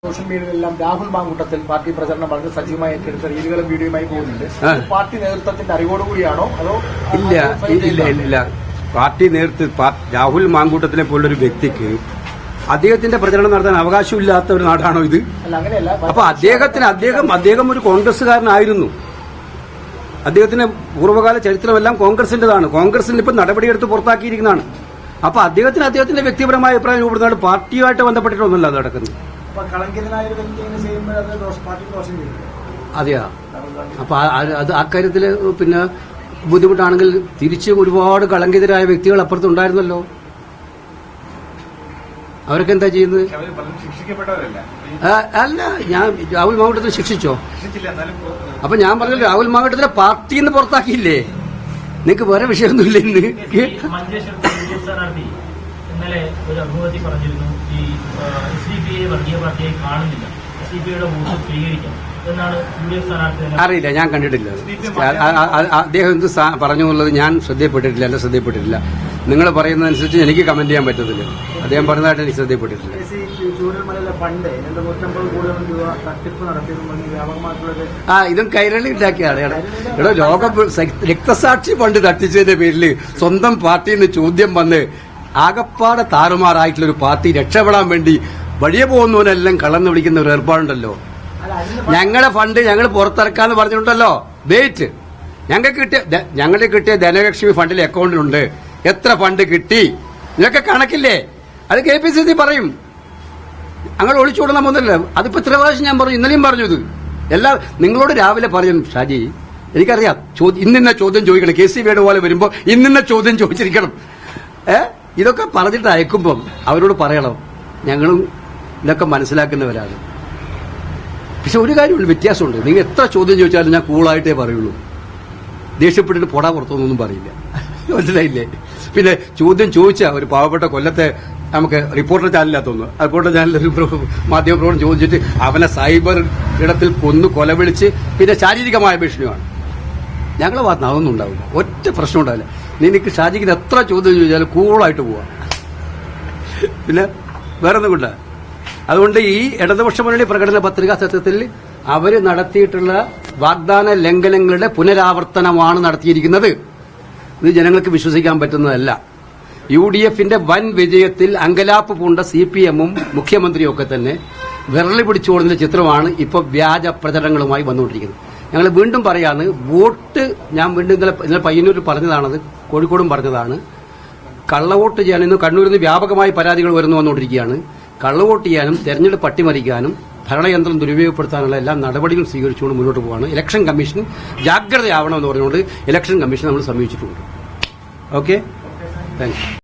Social മീഡിയയിലെല്ലാം Rahul Mamkootathil party പ്രചരണം വളരെ സജീവമായി ഏറ്റെടുത്ത രീതികളും വീഡിയോയുമായി പോകുന്നുണ്ട്. പാർട്ടി നേതൃത്വത്തിന്റെ അറിവോടുകൂടിയാണോ അതോ? ഇല്ല. പാർട്ടി നേതൃത്വം രാഹുൽ മാങ്കൂട്ടത്തിനെ പോലൊരു വ്യക്തിക്ക് അദ്ദേഹത്തിന്റെ പ്രചരണം നടത്താൻ അവകാശമില്ലാത്ത ഒരു നാടാണോ ഇത്? അങ്ങനെയല്ല. അപ്പൊ അദ്ദേഹം ഒരു കോൺഗ്രസ്സുകാരനായിരുന്നു. അദ്ദേഹത്തിന്റെ പൂർവ്വകാല ചരിത്രമെല്ലാം കോൺഗ്രസിന്റേതാണ്. കോൺഗ്രസിന് ഇപ്പൊ നടപടിയെടുത്ത് പുറത്താക്കിയിരിക്കുന്നതാണ്. അപ്പൊ അദ്ദേഹത്തിന്റെ വ്യക്തിപരമായ അഭിപ്രായം രൂപപ്പെടുന്നതാണ്. പാർട്ടിയുമായിട്ട് ബന്ധപ്പെട്ടിട്ടൊന്നുമല്ല അത് നടക്കുന്നത്. അതെയാ. അപ്പൊ അത് അക്കാര്യത്തില് പിന്നെ ബുദ്ധിമുട്ടാണെങ്കിൽ തിരിച്ച് ഒരുപാട് കളങ്കിതരായ വ്യക്തികൾ അപ്പുറത്തുണ്ടായിരുന്നല്ലോ. അവരൊക്കെ എന്താ ചെയ്യുന്നത്? അല്ല, ഞാൻ രാഹുൽ മാങ്കൂട്ടത്തിനെ ശിക്ഷിച്ചോ? അപ്പൊ ഞാൻ പറഞ്ഞല്ലോ, രാഹുൽ മാങ്കൂട്ടത്തിനെ പാർട്ടിയിൽ നിന്ന് പുറത്താക്കിയില്ലേ? നിങ്ങക്ക് വേറെ വിഷയമൊന്നുമില്ല. ഇന്ന് ഇന്നലെ ഒരു അഭിമുഖത്തിൽ പറഞ്ഞിരുന്നു, ഈ SDPI വർഗീയ പാർട്ടിയെ കാണുന്നില്ല, SDPIയുടെ വോട്ട് സ്വീകരിക്കാം എന്നാണ് UDF സ്ഥാനാർത്ഥി. അറിയില്ല, ഞാൻ കണ്ടിട്ടില്ല. അദ്ദേഹം എന്ത് പറഞ്ഞു എന്നുള്ളത് ഞാൻ ശ്രദ്ധയിൽപ്പെട്ടിട്ടില്ല. നിങ്ങൾ പറയുന്നതനുസരിച്ച് എനിക്ക് കമന്റ് ചെയ്യാൻ പറ്റത്തില്ല. അദ്ദേഹം പറഞ്ഞതായിട്ട് എനിക്ക് ശ്രദ്ധയിൽപ്പെട്ടിട്ടില്ല. ഇതും കൈരളി ഉണ്ടാക്കിയാണ്. ഇവിടെ രക്തസാക്ഷി ഫണ്ട് തട്ടിച്ചതിന്റെ പേരിൽ സ്വന്തം പാർട്ടിയിൽ നിന്ന് ചോദ്യം വന്ന് ആകപ്പാടെ താറുമാറായിട്ടുള്ള ഒരു പാർട്ടി രക്ഷപ്പെടാൻ വേണ്ടി വഴിയെ പോകുന്നവനെല്ലാം കള്ളന്ന് വിളിക്കുന്ന ഒരു ഏർപ്പാടുണ്ടല്ലോ. ഞങ്ങളുടെ ഫണ്ട് ഞങ്ങൾ പുറത്തിറക്കാന്ന് പറഞ്ഞിട്ടുണ്ടല്ലോ. വെയിറ്റ്, ഞങ്ങൾക്ക് കിട്ടിയ ധനലക്ഷ്മി ഫണ്ടിലെ അക്കൗണ്ടിലുണ്ട്. എത്ര ഫണ്ട് കിട്ടി ഇതൊക്കെ കണക്കില്ലേ? അത് KPCC പറയും. ഞങ്ങൾ ഒളിച്ചോടുന്ന മുതലല്ല. അതിപ്പോ ഇത്ര പ്രാവശ്യം ഞാൻ പറഞ്ഞു, ഇന്നലെയും പറഞ്ഞു. ഇത് നിങ്ങളോട് രാവിലെ പറഞ്ഞു, ഷാജി എനിക്കറിയാം ഇന്നിന്ന ചോദ്യം ചോദിക്കണം. KC വേണുപോലെ വരുമ്പോ ഇന്നിന്ന ചോദ്യം ചോദിച്ചിരിക്കണം. ഇതൊക്കെ പറഞ്ഞിട്ട് അയക്കുമ്പം അവരോട് പറയണം, ഞങ്ങളും ഇതൊക്കെ മനസ്സിലാക്കുന്നവരാണ്. പക്ഷെ ഒരു കാര്യമുണ്ട്, വ്യത്യാസമുണ്ട്. നിങ്ങൾ എത്ര ചോദ്യം ചോദിച്ചാലും ഞാൻ കൂളായിട്ടേ പറയുള്ളൂ. ദേഷ്യപ്പെട്ടിട്ട് പോടാ പുറത്തൊന്നും പറയില്ല. മനസ്സിലായില്ലേ? പിന്നെ ചോദ്യം ചോദിച്ചാൽ ഒരു പാവപ്പെട്ട കൊല്ലത്തെ നമുക്ക് റിപ്പോർട്ടർ ചാനലിനകത്തൊന്ന് റിപ്പോർട്ടർ ചാനലിൽ മാധ്യമപ്രവർത്തനം ചോദിച്ചിട്ട് അവനെ സൈബർ ഇടത്തിൽ കൊലവിളിച്ച് പിന്നെ ശാരീരികമായ ഭീഷണിയാണ്. ഞങ്ങളെ ഭാഗത്ത് അതൊന്നും ഉണ്ടാവില്ല. ഒറ്റ പ്രശ്നം ഉണ്ടാവില്ല. നിനക്ക് ഷാജിക്ക് എത്ര ചോദ്യം ചോദിച്ചാലും കൂളായിട്ട് പോവാം. പിന്നെ വേറെ ഒന്നും കൊണ്ട. അതുകൊണ്ട് ഈ ഇടതുപക്ഷ മുന്നണി പ്രകടന പത്രിക സത്യത്തിൽ അവര് നടത്തിയിട്ടുള്ള വാഗ്ദാന ലംഘനങ്ങളുടെ പുനരാവർത്തനമാണ് നടത്തിയിരിക്കുന്നത്. ഇത് ജനങ്ങൾക്ക് വിശ്വസിക്കാൻ പറ്റുന്നതല്ല. UDFന്റെ വൻ വിജയത്തിൽ അങ്കലാപ്പ് പൂണ്ട CPM-ഉം മുഖ്യമന്ത്രിയും ഒക്കെ തന്നെ വിരളി പിടിച്ചോടുന്ന ചിത്രമാണ് ഇപ്പോൾ വ്യാജ പ്രചരണങ്ങളുമായി വന്നുകൊണ്ടിരിക്കുന്നത്. ഞങ്ങൾ വീണ്ടും പറയാണ്, വോട്ട് ഞാൻ വീണ്ടും ഇന്നലെ പയ്യന്നൂരിൽ പറഞ്ഞതാണത്, കോഴിക്കോടും പറഞ്ഞതാണ്. കള്ളവോട്ട് ചെയ്യാൻ ഇന്ന് കണ്ണൂരിൽ നിന്ന് വ്യാപകമായി പരാതികൾ വന്നുകൊണ്ടിരിക്കുകയാണ്. കള്ളവോട്ട് ചെയ്യാനും തെരഞ്ഞെടുപ്പ് അട്ടിമറിക്കാനും ഭരണയന്ത്രം ദുരുപയോഗപ്പെടുത്താനുള്ള എല്ലാ നടപടികളും സ്വീകരിച്ചുകൊണ്ട് മുന്നോട്ട് പോവാണ്. ഇലക്ഷൻ കമ്മീഷൻ ജാഗ്രതയാവണമെന്ന് പറഞ്ഞുകൊണ്ട് ഇലക്ഷൻ കമ്മീഷൻ നമ്മൾ സമീപിച്ചിട്ടുണ്ട്. Okay, thank you.